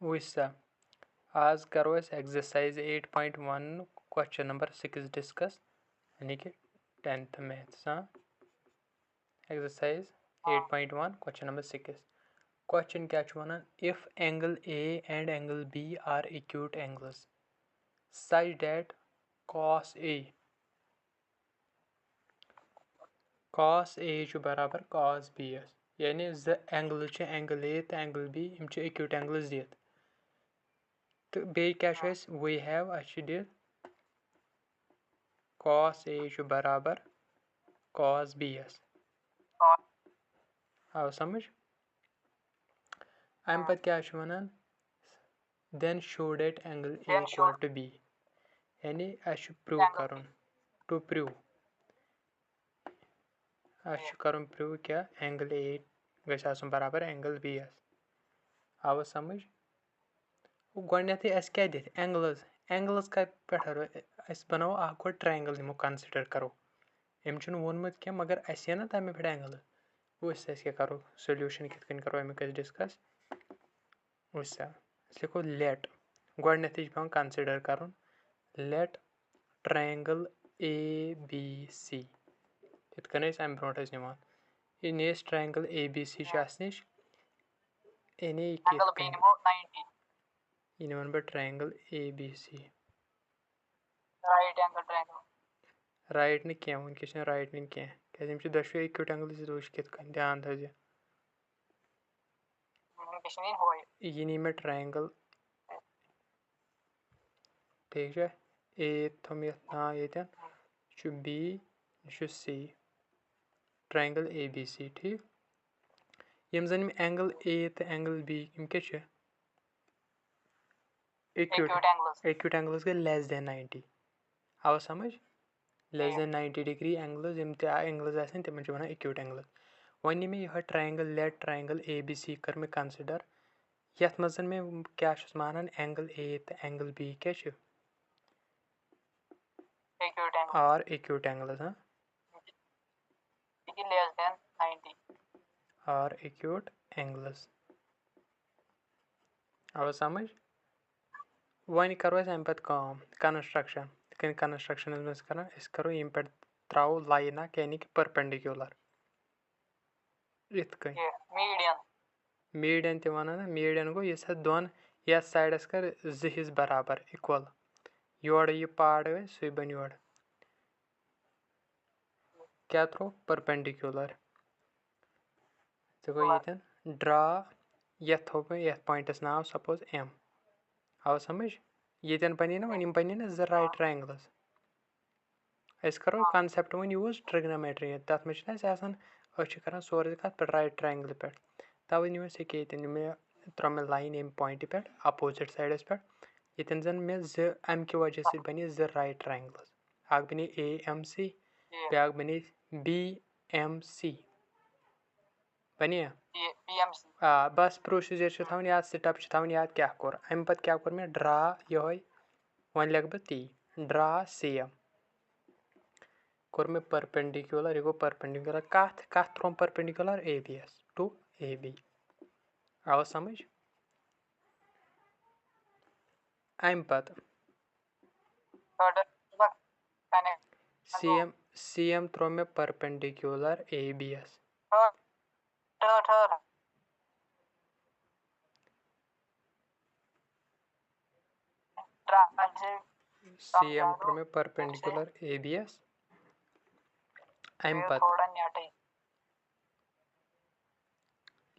वैसा आज करो अस एक्सरसाइज 8.1 क्वेश्चन नंबर 6 डिस्कस यानी कि 10th maths exercise 8.1 question number 6 question क्या one if angle A and angle B are acute angles such that cos A बराबर cos B यानी ज एंगल एंगल A तो एंगल B यम acute angles दित तो बेय क्या वी हैव दित cos A बराबर cos B आव समझ अम पत क्या वनान then show that angle A equal to B यानी प्रूव कर टू प्रूव कर प्रूव क्या एंगल A गस बराबर एंगल B आव समझ गोडनेथै अस क्या दित एंगल्स एंगल्स कत पे बनाओ गो ट्रायंगल निमो कंसिडर करो अम वोनमुत क्या मगर अस ना तमें पे एंगल उस क्या करो सोल्यूशन कित करो अमुक डिस्कस उस लिखो लेट गोडनेथै पे कंसिडर कर लेट ट्रायंगल ABC इत कन अम ब्रोट निवान ये नी ट्रायंगल ABC निश ये नी ये निवान बह ट्रायंगल ABC राइट नी क्या वनकस राइट नी क्या क्या दशवे एक्यूट एंगल्स वो कित ध्यान थ ये नी मे ट्रायंगल ठीक है ए थम ये नाव ये बी सी ट्रायंगल ABC ठीक यम जन एंगल A तो एंगल B यम क्या एक्यूट एंगल्स गए लेस देन 90 आव समझ लेस देन 90 डिग्री एंगल्स यम एंगल्स तम वन एक्यूट एंगल्स वन मे यह ट्रायंगल लेट ट्रायंगल ABC कर मे कंसिडर यथ मज मे क्या मानान एंगल A तो एंगल B क्या और एक्यूट एंगल्स और एक्यूट एंगल्स आव समझ वन करो अम पे कंस्ट्रक्शन कंस्ट्रक्शन कर करो यम पे त्रो लाइन यानी कि परपेंडिकुलर इत मीडियन ते वन मीडियन गो इस दोन यथ साइडस कर जिस बराबर इक्वल योर यह पार्ट गए सह बन योर क्या थ्रो परपेंडिकुलर गो ये ड्रा यथ थो यथ पॉइंटस नाव सपोज M आव समझ ये बनी ना वन बनी ना ज राइट ट्रायंगल्स अस करो कॉन्सेप्ट वन यूज ट्रिग्नोमेट्री तथ मे कर सोरे कत पे राइट ट्रायंगल पे तवे नी ये मे त्रो मे लाइन अम पॉइंट पे अपोजिट साइडस पे ये जन मे अम कि वजह से बने ज राइट ट्रायंगल्स अख बने AMC ब्या बने BMC बनिया बस प्रोसीजर थवन याद स्टेप थवन याद क्या कोर अम पे क्या कोर मे ड्रा ये वन लिख बह ती ड्रा CM कोर मे परपेंडिकुलर यह गो परपेंडिकुलर कत कत त्रोम परपेंडिकुलर ABS टू AB आव समझ अम पत CM त्रो मे परपेंडिकुलर ABS CM त्रो मे परपेंडिकुलर ABS अम पत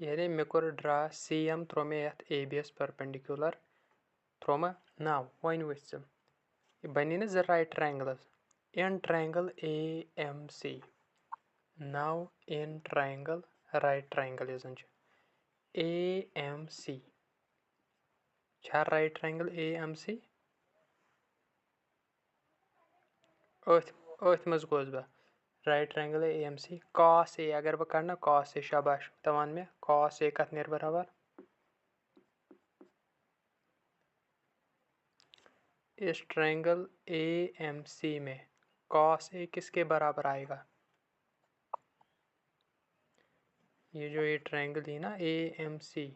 यानी मे कोर ड्रा CM त्रो मे यथ ABS परपेंडिकुलर त्रो मे नाव वन वो बनी ना ज right triangles in triangle AMC now in triangle right triangle ये AMC राइट ट्रायंगल AMC अथ मज गोस बह right triangle AMC cos A अगर बह कड़ cos A शाबाश तो वन मे cos A कत नेर बराबर इस ट्रायंगल AMC में cos A किसके बराबर आएगा ये जो ये ट्रायंगल है ना AMC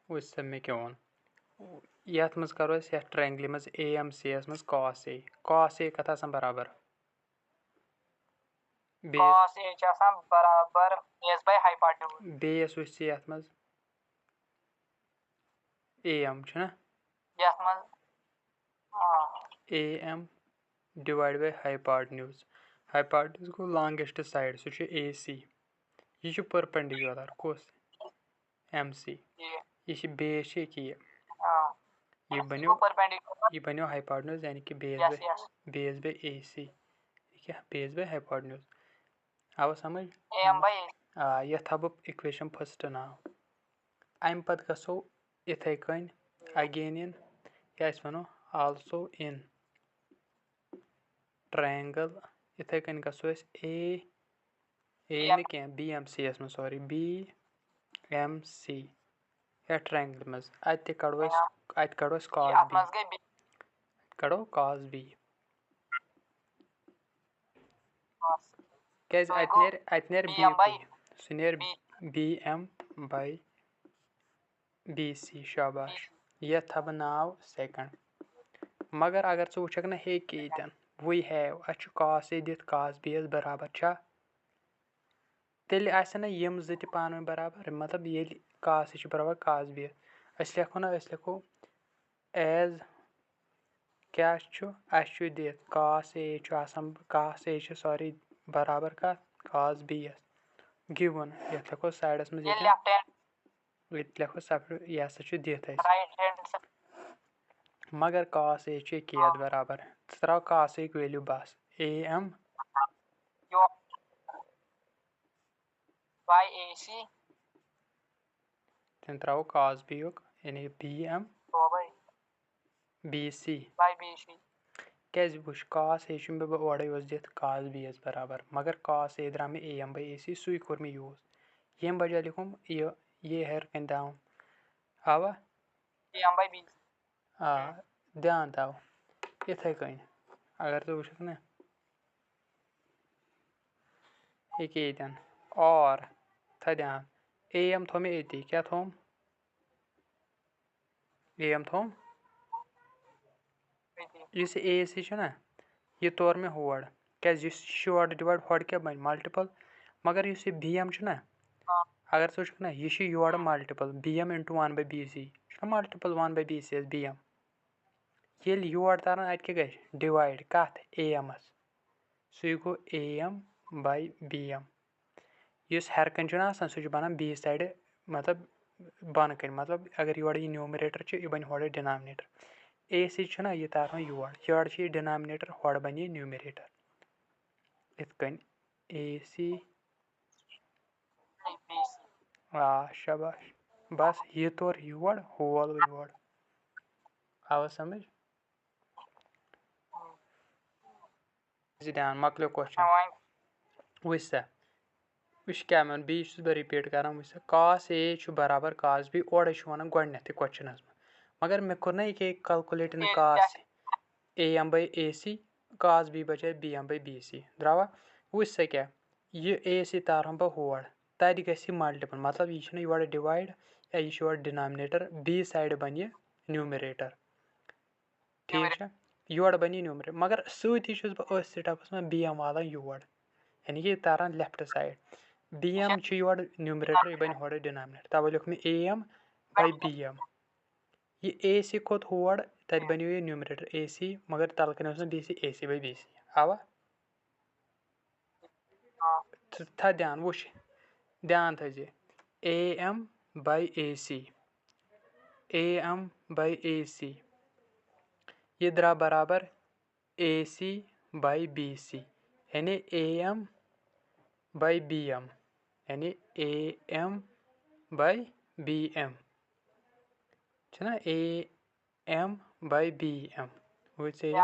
वुच सा मे क्या वोन यथ मज करो यथ ट्रायंगल मज AMC यस मज cos A कत आसान बराबर cos A छ आसान बराबर base by hypotenuse बेस वुच यथ मज AM छना यथ मज AM divide by hypotenuse go longest side सह AC यह परपेंडिकुलर कस MC यह बेस यह बनो हाइपोटेन्यूज यानी कि बेस बाय AC क्या बेस बाय हाइपोटेन्यूज आवा समझ यह थो बह इक्वेशन फर्स्ट नाव अम पत गो इथे कन अगेन इन क्या वनो आल्सो इन ट्रायंगल इथे कन गो ए न क्या BMC यस मज सॉरी BMC या ट्रायंगल मज अत कड़ो cos B क्या अत नेर BM सह नेर BM by BC शाबाश यह थो बह नाव सेकंड मगर अगर च वुचक ना हे यन we have a cos A दिथ cos B यस बराबर छा तेल आसन यम ज त पान वन बराबर मतलब ये cos A बराबर cos B अस लिखो एज क्या दिथ cos A सॉरी बराबर कत cos B यस गिवन ये लिखो साइडस मज ये लिखो सब यह हसा दिथ मगर cos A यद बराबर त्रा cos A वैल्यू बस AM by AC तन त्रो cos B यानी BM BC by BC क्या वुच cos A बह ओडे दिथ cos B यस बराबर मगर cos A द्रा मे AM by AC सु कोर मे यूज यम बजाय लिखुम ये हेर कन दाव आवा AM by BC ध्यान दाव इथे कन अगर तो वुचक ना यन और था ध्यान AM थो मे ये क्या थोम AM थोम इस AC ना यह तोर मे होड़ क्या शोर डिवाइड होड़ क्या बन मल्टीपल मगर इस BM ना अगर सोच ना यह your multiple BM into 1 by BC multiple 1 by BC BM ये योर तरन अत क्या गई डिवाइड कत AM सह गो AM by BM इस हेर कन सह बनान बी साइड मतलब बन कन मतलब अगर योर यह न्यूमरेटर यह बन होड़ डिनोमिनेटर AC ना यह तार योर डिनोमिनेटर होड़ बन यह न्यूमरेटर इत कन AC शाबाश बस यह तोर योर होल योर आवा समझ ध्यान मकलो क्वेश्चन वुच सा वुच क्या मैं बी बह रिपीट कर वुच सा cos A बराबर cos B ओडे वन गोडनेथ क्वेश्चन मगर मे कोर ना ये calculate in cos AM by AC cos B बजाय BM by BC द्रावा वुच सा क्या यह AC तार बह होड़ तत गि मल्टीपल मतलब यह योर डिवाइड या यह योर डिनोमिनेटर बी साइड बन यह न्यूमरेटर ठीक है योर बन यह न्यूमरेटर मगर सती बह स्टेपस में BM वाला योर यानी कि तारान लेफ्ट साइड BM योर न्यूमरेटर यह बन होड़ डिनोमिनेटर तवे लिख मे AM by BM यह AC खोत होड़ तत बनो यह न्यूमरेटर AC मगर तल कन BC AC by BC आवा था ध्यान वुच ध्यान थे AM by AC ये द्रा बराबर AC by BC यानी AM by BM यानी AM by BM ना AM by BM वो चाहिए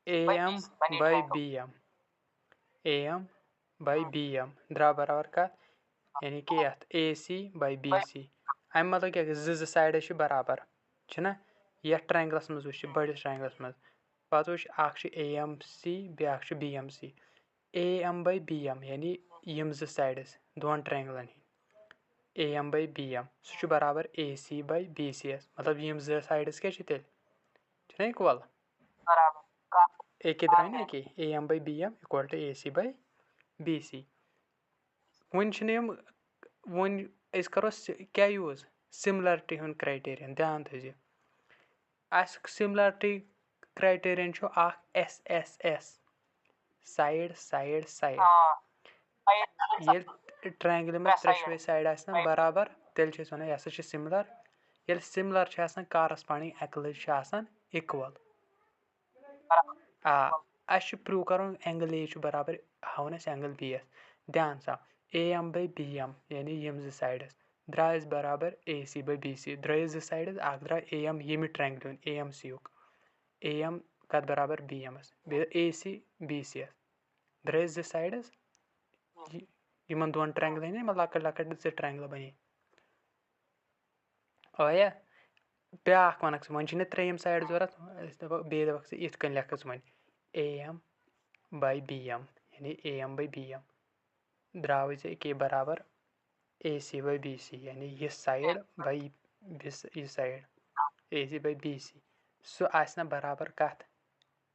AM by BM AM by BM द्रा बराबर का यानी कि यथ AC by BC अम मतलब क्या ज साइड बराबर ना यथ ट्रायंगलस मज वुच बड़िस ट्रायंगलस मज पत वुच AMC back BMC AM by BM यानी यम ज साइडस दोन ट्रायंगलन AM by BM सह छु बराबर AC by BCS मतलब यम ज साइड्स क्या छु तेल छना इक्वल बराबर का एक द्राय ना एक AM by BM equal to AC by BC वन यम वन करो क्या यूज सिमिलरिटी हुन क्राइटेरियन ध्यान थो सिमिलरिटी क्राइटेरियन छु SSS साइड साइड साइड ये ट्रायंगल में त्रेशवे साइड आसन बराबर तेल छ वन यह छ सिमिलर ये सिमिलर छ आसन कॉरस्पॉन्डिंग एंगल छ आसन इक्वल अस प्रूव करुन एंगल ए बराबर हावन एंगल बी एस ध्यान सा AM by BM यानी यम ज साइड्स द्राय बराबर AC by BC द्राय ज साइड्स अख द्राय AM यम ट्रायंगल AMC युक AM कत बराबर BM AC BC द्राय ज साइड्स यमन दोन ट्रायंगल ने लकट लकट ज ट्रायंगल बने ओया ब्याख वनक वन त्रेयम साइड जरूरत बे दपक इत कन लेख वन AM by BM यानी AM by BM द्राव के बराबर AC by BC यानी ये साइड by ये साइड AC by BC सो आसना बराबर कत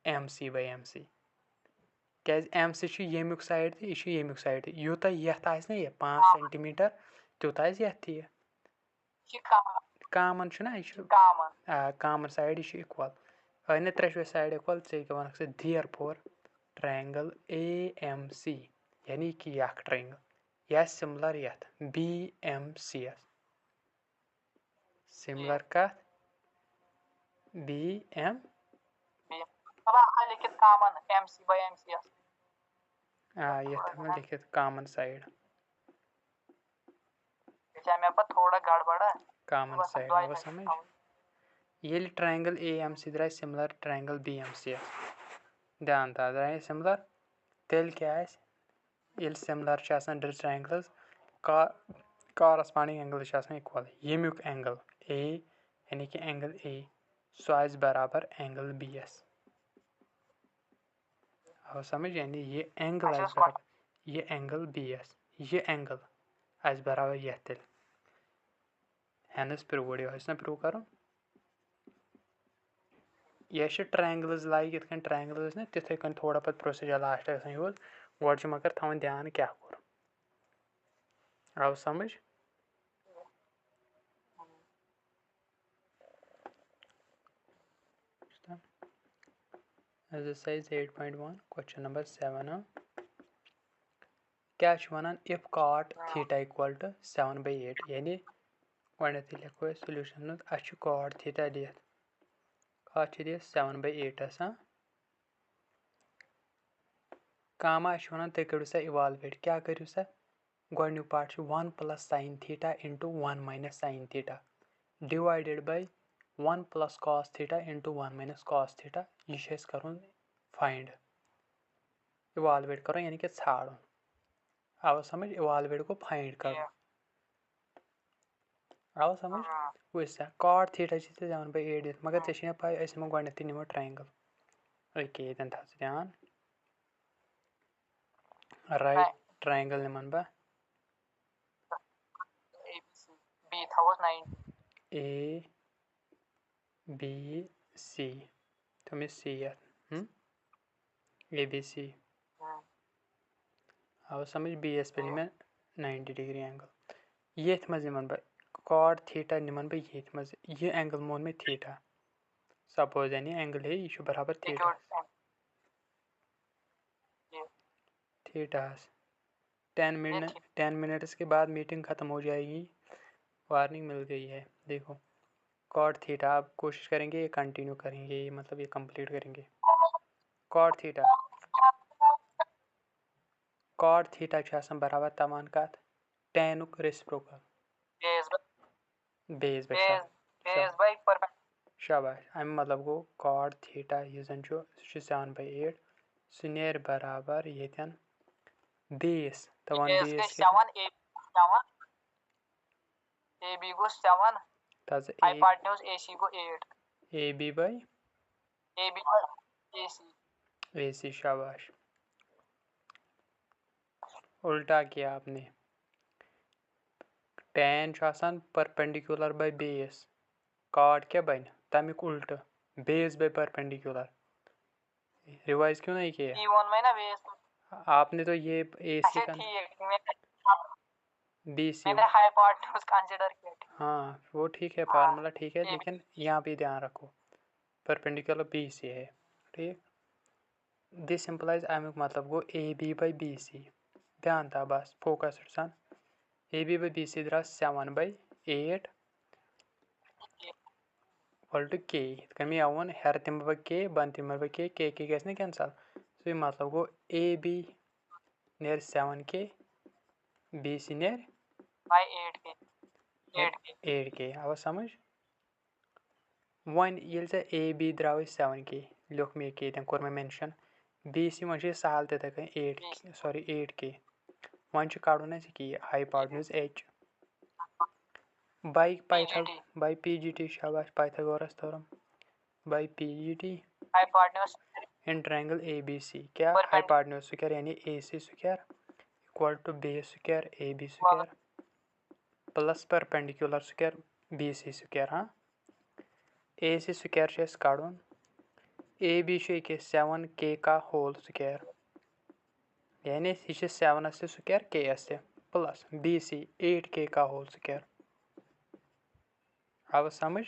MC by MC क्या MC यमुक साइड तो यह यमुक साइड यूत यथ ना यह 5 सेंटीमीटर तूत यथ कामन यह कामन साइड यह इक्वल अने त्रेशवे साइड इक्वल वन दियर फोर ट्रायंगल AMC यानी कि यह ट्रायंगल यह सिमिलर यथ BMCS सिमिलर कत BM लिखित कॉमन MC by MCS यथ में लिखित कॉमन साइड में पर थोड़ा गड़बड़ है कॉमन साइड वो समझ ये ट्रायंगल AMC द्राय सिमिलर ट्रायंगल BMCS ध्यान था द्राय सिमिलर तेल क्या है ये similar triangles corresponding angle equal यमुक एंगल A यानी कि एंगल A सो आज बराबर एंगल BS अब समझ यानी ये एंगल आज बराबर ये एंगल BS ये एंगल आज बराबर यह तेल हेनस प्रूव ना प्रूव करो यह ट्रायंगल्स लाइक इत ट्रायंगल्स ना तिथे कन थोड़ा पत प्रोसीजर लास्ट यूज गड मगर थवन ध्यान क्या कोर आव समझ exercise 8.1 question number 7 क्या one if cot theta equal to 7/8 यानी गणित लिखो सॉल्यूशन अच्छ cot theta दियत कत 7/8 कामा वन तुम करो सा इवालवेट क्या करो सा गु part 1 + sin theta into 1 - sin theta divided by 1 + cos theta into 1 - cos theta यह कर फाइंड इवालवेट करो यानी कि छाड़ो आव समझ इवालवेट को फाइंड करो आव समझ वैसा cot theta 7/8 मगर ऐसे पाई ऐसे में गणित निमो ट्रायंगल ओके इधन था ध्यान राइट ट्रायंगल निमन बा B था वो 9 A B C तुम्हें C है ABC अब समझ BS पे निमन 90 डिग्री एंगल ये मज निमन बा cot थीटा निमन बा ये एंगल मोन में थीटा सपोज यानी एंगल है ये बराबर थीटा थीटा 10 मिनट्स के बाद मीटिंग ख़त्म हो जाएगी वार्निंग मिल गई है देखो कॉट थीटा आप कोशिश करेंगे ये कंटिन्यू करेंगे ये मतलब ये कंप्लीट करेंगे कॉट थीटा बराबर तमान कत tan रेसिप्रोकल बेस बाय शाबाश अम मतलब गो कॉट थीटा यह जन 7/8 सुनेर बराबर ये बेस तवन बेस AB को 7 हाइपोटेन्यूज AC को 8 AB by AC शाबाश उल्टा किया आपने tan چھُ آسان perpendicular by base cot क्या बने तमिक उल्ट base by perpendicular रिवाइज क्यों नहीं किया E1 में ना base आपने तो ये AC का BC मैंने हाइपोटेन्यूज कंसीडर किया हाँ वो ठीक है फार्मूला ठीक है लेकिन यहाँ भी ध्यान रखो परपेंडिकुलर BC है ठीक दिस सिंपलाइज अमुक मतलब गो AB by BC ध्यान था बस फोकस सान AB by BC द्रा 7/8 इक्वल टू K कमी आवन हर तिम ब K बन तिम ब K K गैस ना कैंसल सो ये मतलब गो AB near 7K BC near by 8K 8K अब समझ वन ये AB द्राव 7K लिख मे K तम कोर मे मेंशन BC मन सहल तथा 8K वन कड़न की हाइपोटेन्यूज H by PGT शाबाश Pythagoras theorem by PGT hypotenuse in triangle ABC क्या हाइपोटेन्यूज स्क्वायर यानी AC square equal to base square AB square plus perpendicular square BC square हाँ AC स्क्वायर कड़न AB 7K का whole square यानी यह 7 square K plus BC 8K का whole square अब समझ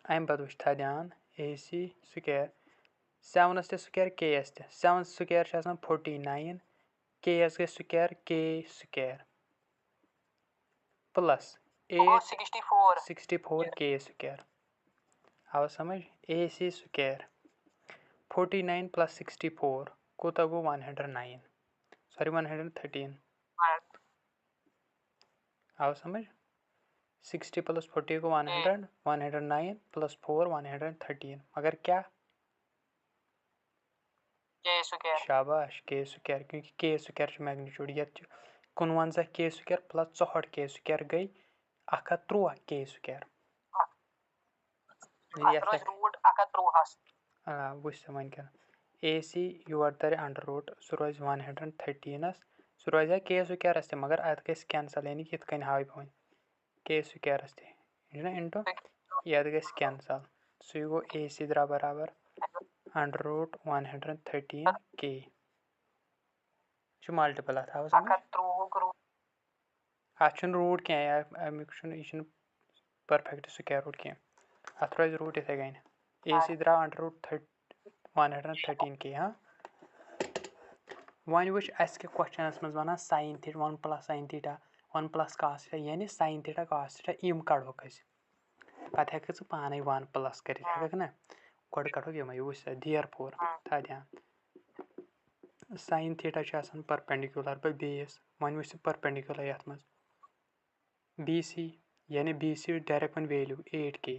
अम पद वो ध्यान AC square 7 square K 7 square 49 K गए square K square plus 64 K square अब समझ AC स्क्वायर 49 प्लस 64 कोता गो 109 सॉरी 113 अब समझ 60 प्लस 40 को 100 109 प्लस 4 113 मगर क्या शाबाश K स्क्वायर क्योंकि K स्क्वायर मैग्नीट्यूड ये 51 K square plus 64 K square गई 113 K स्क्वायर वुछ वन क्या AC योर तर अंडर रूट सह रोज 113 सह रोज K स्क्वायर मगर अत गई कैंसल यानी कि कन हाव पे K स्क्वायर ना इंटू ये गई कैंसल सह गो AC द्रा बराबर अंडर रूट 113 K मल्टीपल अत रूट क्या अमुक यह परफेक्ट स्क्वायर रूट क्या अत रोज रूट इथे कन AC द्रा अंडर रूट 113 K हाँ वन वुच अस क्वेश्चनस मज one sine theta 1 plus sine theta 1 plus cos theta यानी साइन थीटा कॉस थीटा यम कड़ोक पे हेक पाने 1 प्लस कर ना गोड कड़ोक यम वुच देयर फोर था ध्यान sine theta perpendicular by base वन वुच परपेंडिकुलर ये मज BC यानी BC डायरेक्ट वन value 8K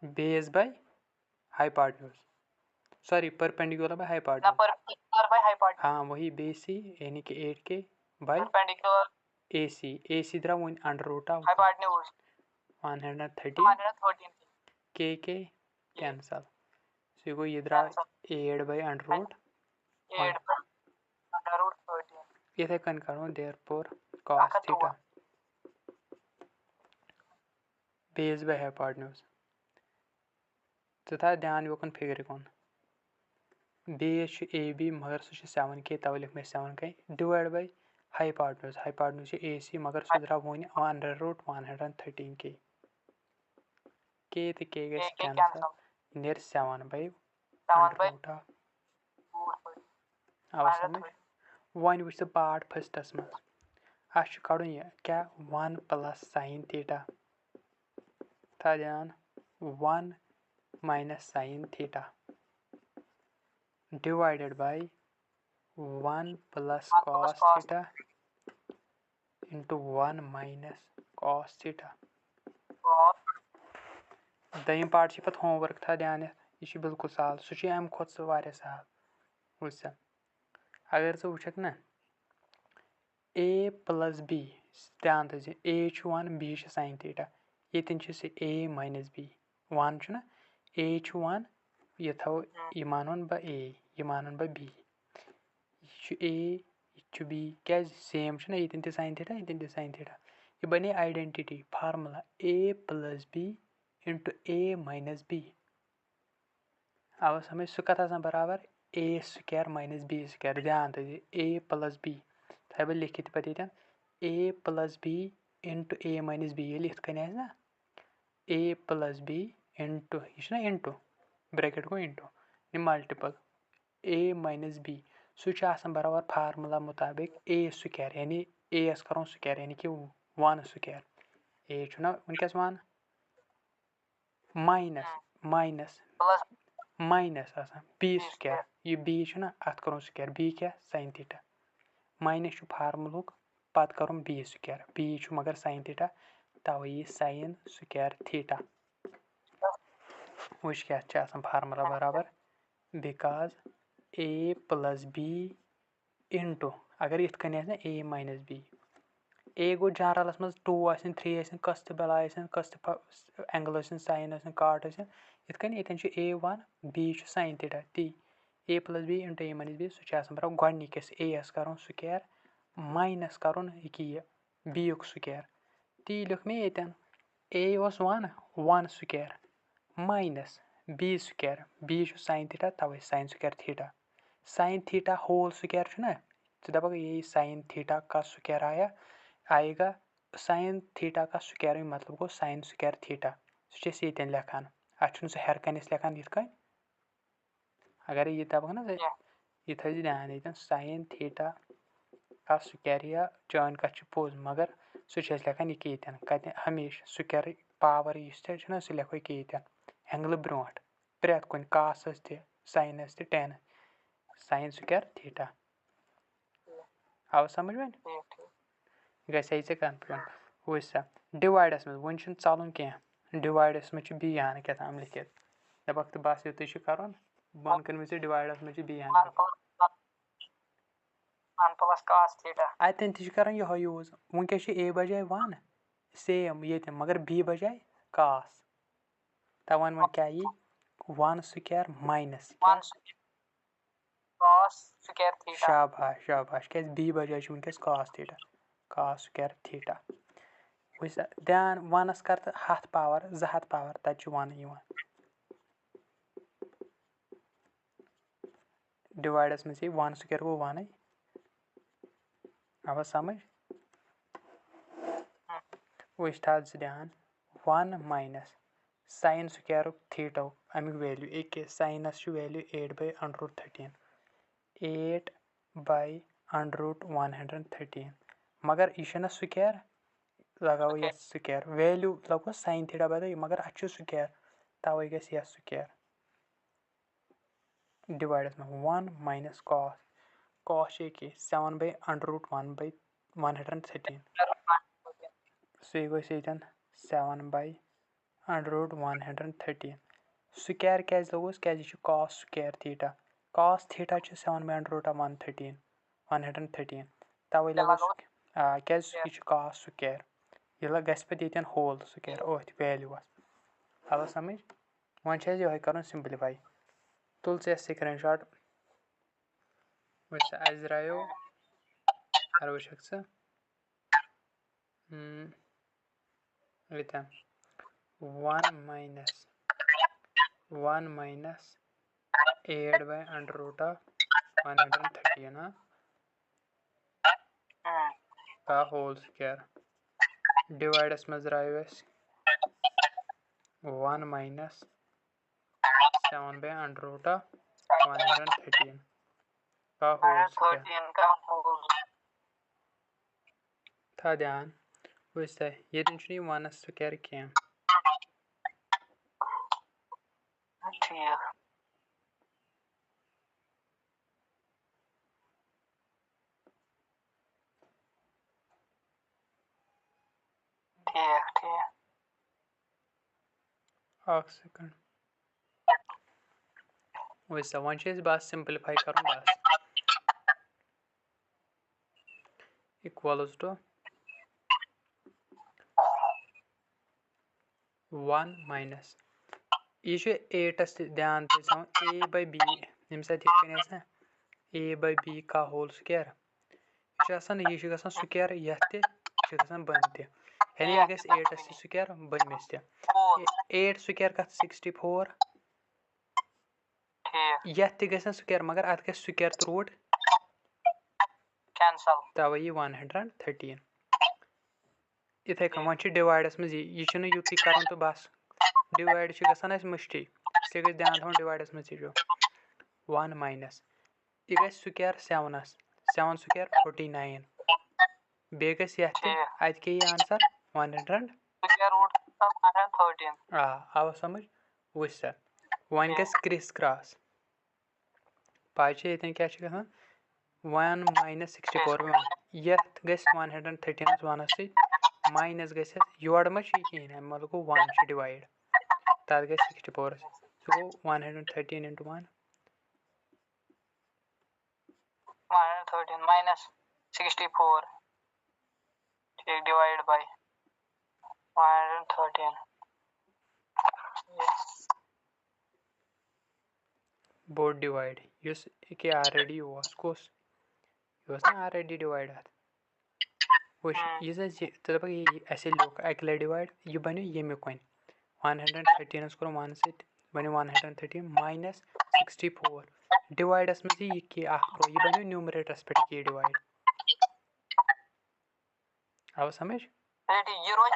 base by hypotenuse sorry perpendicular by hypotenuse हाँ वही BC यानी कि 8K बाय AC द्रा वन under root of 113 K cancel सो गो ये द्रा 8 बाय अंडर रूट इथे कन करो therefore cos theta base by hypotenuse तथा ध्यान योकन फिगर कौन बेस AB मगर सह 7K तवे लिख मे 7K divide by hypotenuse AC मगर सह द्रा वन अंडर रूट 113 K तो K गए कैंसल नियर 7 बाय अंडर रूट अब समझ वन वुच पार्ट फर्स्टस मज अस कड़न यह क्या 1 प्लस साइन थीटा था ध्यान 1 minus sine theta divided by 1 plus cos theta into 1 minus cos theta दम पार्ट पे होमवर्क था ध्यान यह बिल्कुल सहल सह अम खुद सहल वुच अगर वुचक ना A प्लस B ध्यान थे A 1 B साइन थीटा ये A माइनस B 1 ना A 1 यह थो यह मानन ब A यह मानन ब B A यह B क्या सेम ये sin थीटा ये sin थीटा ये बने identity formula A + B * A - B अब समझ सह कत बराबर A² - B² ध्यान थी A + B थ बह लिखित पे A + B * A - B ये इत ना A + B यह इंटू ब्रैकेट गो इंटू यह मल्टीपल A - B सह बराबर फार्मूला मुताबिक A² यानी A करो स्क्वायर यानी कि 1² A वनकस 1 माइनस B² यह B अत करो स्क्वायर B क्या sin थीटा माइनस फार्मूल पत कर B² B मगर sin थीटा तवे यह sin² थीटा वुच क्या फार्मूला बराबर बिकॉज A + B इंटू अगर इत ना A - B A गो जनरलस मज 2 3 कस बला कस एंगल sin cot इत ये A1 B sin थीटा ती A + B * A - B सह बराबर गोडनिकस A करो स्क्वायर माइनस करो यह B स्क्वायर ती लिख मे A 1² minus B² B sin theta तवे sin² theta sin theta whole square ना दपक ये sin थीटा का स्क्वायर आएगा sin थीटा का स्क्वायर मतलब गो sin² थीटा सह ये लेखान अत हेरकन लेखान इत अगर ये दपक ना यह थी ध्यान ये sin थीटा का स्क्वायर या चान कत पोज मगर सह लेखान ये हमेशा स्क्वायर पावर सह लेखो ये एंगल ब्रोट प्रत कुन कासस साइनस टेन sin² थीटा आव समझ वन गई कन्फ्यूजन वुच सा डिवाइडस मज वन चलन कह डिवाइडस मज बी आन क्या लिखित दपक तो बस युत कर बन कर डिवाइडस मज बी आन अतन कर यह यूज वनकस A बजाय 1 सेम ये मगर B बजाय cos तवन वन क्या यी 1² माइनस शाबाश शाबाश क्या B बजाय वनकस cos थीटा cos² थीटा वुच ध्यान 1 कर तो 100 पावर 200 पावर तत 1 डिवाइडस में 1² गो 1 अब समझ वुच थ ध्यान 1 minus sin² theta Amik value एक साइनस वैल्यू 8/√13 8/√113 मगर यह स्क्वायर लगाओ ये स्क्वायर वैल्यू लगो sin थीटा बदल मगर अत स्क्वायर तवे गस स्क्वायर डिवाइडस में 1 माइनस cos 7/√113 सह गो 7/√113 स्क्वायर क्या लगोस क्या cos² थीटा cos थीटा 7/√113 तवे लगोस क्या cos स्क्वायर यह गस पे होल स्क्वायर अथ वैल्यू अब समझ वन यह कर सिंप्लीफाई तुल स्क्रीन शॉट वुच द्रायो वुचक 1 माइनस 8/√113 का होल स्क्वायर डिवाइडस में द्रायो 1 माइनस 7/√113 का होल स्क्वायर था ध्यान वुच ये 1 स्क्वायर क्या सेकंड वैसा वन बस सिंप्लीफाई कर बस इक्वल्स टू 1 माइनस यह 8 ध्यान A/B यम सत ना a by b का होल स्क्वायर यह स्क्वायर यथ बन यानी यह गस 8 स्क्वायर बनमिस 8 स्क्वायर कत 64 यथ स्क्वायर मगर अत गस स्क्वायर तो रूट कैंसल तवे यह 113 इथे कन वो डिवाइडस मज यह युत कर तो बस डिवाइड गसान मुश्किल इसलिए गई ध्यान थोन डिवाइडस मज 1 माइनस यह गस स्क्वायर 7 7 स्क्वायर 49 बे गस अत के आंसर 100 आव समझ वो सा वन गस क्रिस क्रॉस पाँच ये क्या 1 माइनस 64 यथ गस 113 वन माइनस गस योर मे कहें मतलब गो 1 डिवाइड तथ गई 64 सो गो 113 into 1 113 minus 64 ठीक divide by 113 board divide use के ऑलरेडी कोस युस ना ऑलरेडी डिवाइड वुश यह दप अस लोक अक डिवाइड यह बनो यमुक वन 113 कोर 1 सत बनो 113 माइनस 64 डिवाइडस मज यह रो यह बनो न्यूमरेटरस पे डिवाइड आव समझ ये रोज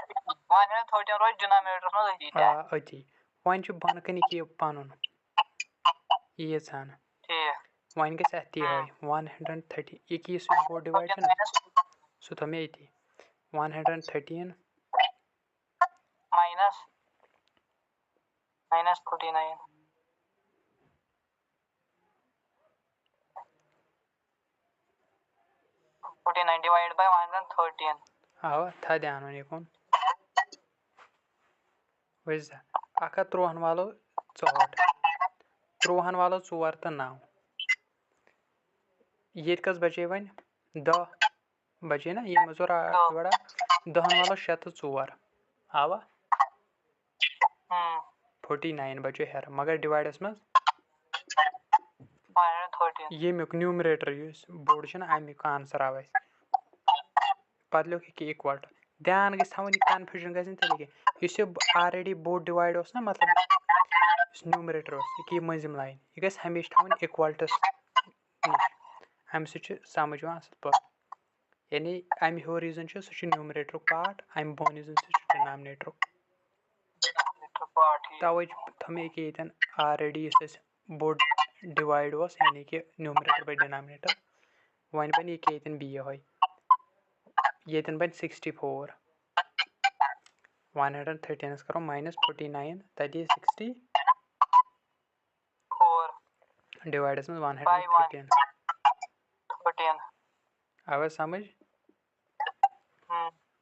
113 रोज डिनोमिनेटर में अति वन बन कन यह पन यह सान वन गस अति 130 यह बोर्ड डिवाइड सो थो मे ये 113 माइनस 49 49 divided by 113 आवा था ध्यान होने कौन वैसा अका 53 वालो 64 वालो 4 तो 9 ये कस बचे वन 10 बचे ना ये मजूर बड़ा 10 वालो 6 तो 4 आवा 49 बचे हेर मगर डिवाइडस में 113 ये मुक न्यूमरेटर यूस बोर्ड छना अमिक आंसर आवे पद लिख कि इक्वल टू ध्यान गस थवन कन्फ्यूजन गस तेल इस ऑलरेडी बोर्ड डिवाइड ना मतलब न्यूमरेटर कि मजिम लाइन यह गस हमेशा थवन इक्वल्टस नश अम समझ असल पे यानी अम हेर रीजन सह न्यूमरेटर पार्ट अम बोन रीजन सह डिनोमिनेटर तवे थमे ये ऑलरेडी बोर्ड डिवाइड यानी कि न्यूमरेटर बाय डिनोमिनेटर वन बन ये बी ये बन 64 113 करो माइनस 49 तथी 64 डिवाइडस में 113 आवा समझ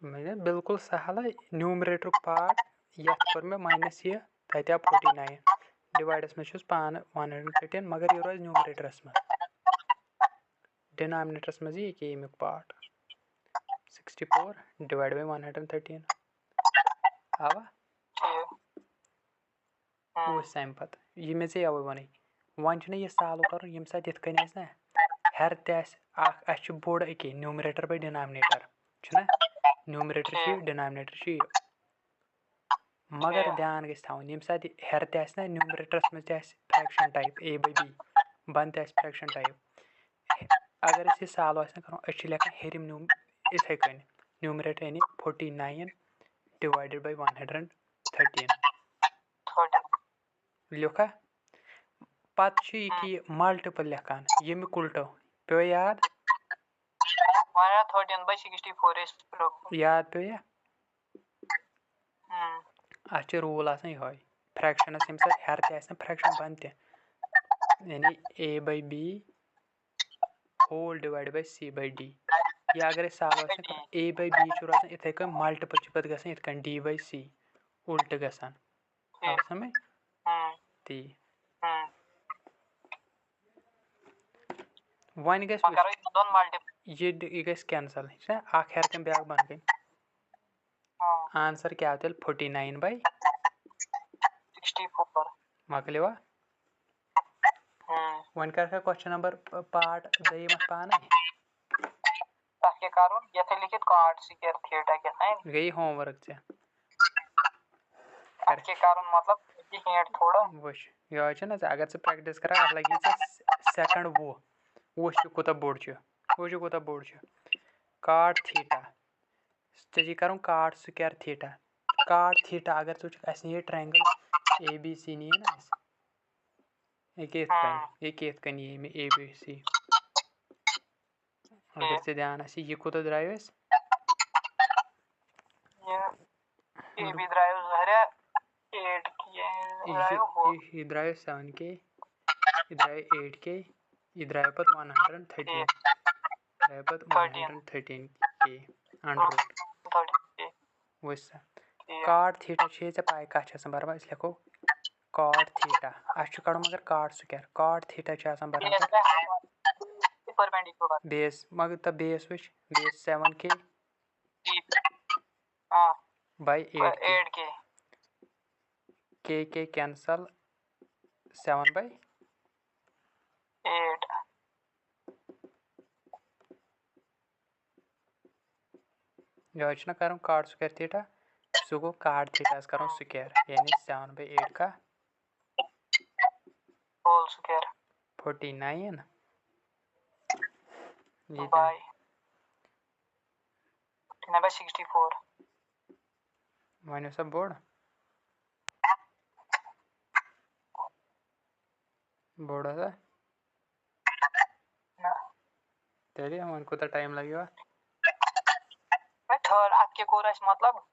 मैंने बिल्कुल सहल न्यूमरेटर पार्ट यथ कर मे माइनस ये तथ 49 डिवाइडस में पान 113 मगर यह रोज न्यूमरेटरस में डिनोमिनेटरस में ये अमुक पार्ट 64 डिवाइड बाय 113 आवा वो सम पत ये मे अवे वन वन यह साल्व कर यम साथ इत कन ना हेर तह बोर्ड अके numerator by denominator numerator denominator मगर ध्यान गस थवन यम साथ हेर तह न्यूमरेटरस में fraction type A by B बन फ्रैक्शन टाइप अगर यह साल्व कर लेखान हेरिम इथे कन न्यूमरेटर यानी 49 डिवाइडेड बाय 113 लिखा पत कि मल्टीपल लेखान यमुक उल्टो पे याद 113 by 64 याद पे अच रूल यह फ्रैक्शनस यम साथ हेर तह फ्रैक्शन बन यानी A by B whole divide by C by D या अगर साल्व ए बाय बी रोजान इथे कन मल्टीपल पे ग डी बाय सी उल्ट गसान समझ ती वन गस ये गस कैंसल अख हेर कन ब्याक बन गई आंसर क्या तेल 49 by 64 मकलेवा वन कर क्वेश्चन नंबर पार्ट दयम पाने तक के कारण यथे लिखित कॉट स्क्वायर थीटा के साइन गई होमवर्क से तक के कारण मतलब कि हेड थोड़ा वश यो छ ना अगर से प्रैक्टिस करा लगी से सेकंड वो कोता बोर्ड छ वो कोता बोर्ड छ cot थीटा तेजी करूँ cot square theta cot theta अगर तुझ ऐसे ये ट्रायंगल ABC नहीं है ना एक कन ये में ABC अगर से ध्यान ऐसे ये कोता ड्राइव है ये AB ड्राइव हरे 8 की ये ड्राइव 7 के ये ड्राइव 8 के ये ड्राइव पर 113 ड्राइव पर 113 के अंडर वैसा cot थीटा छे से पाई का छ बराबर इस लिखो cot थीटा अच्छु करो मगर cot स्क्वायर cot थीटा छ बराबर बेस मगर तब बेस विच बेस 7 के बाय 8 के कैंसल 7 by 8 जो ना करूँ cot स्क्वायर थीटा सुको cot थीटा करूँ स्क्वायर यानी 7 by 8 का होल स्क्वायर 49 ये बाय 64 माइनस बोर्ड बोर्ड है तेरे हम उनको तो टाइम लगेगा थर्ड आपके कोरस मतलब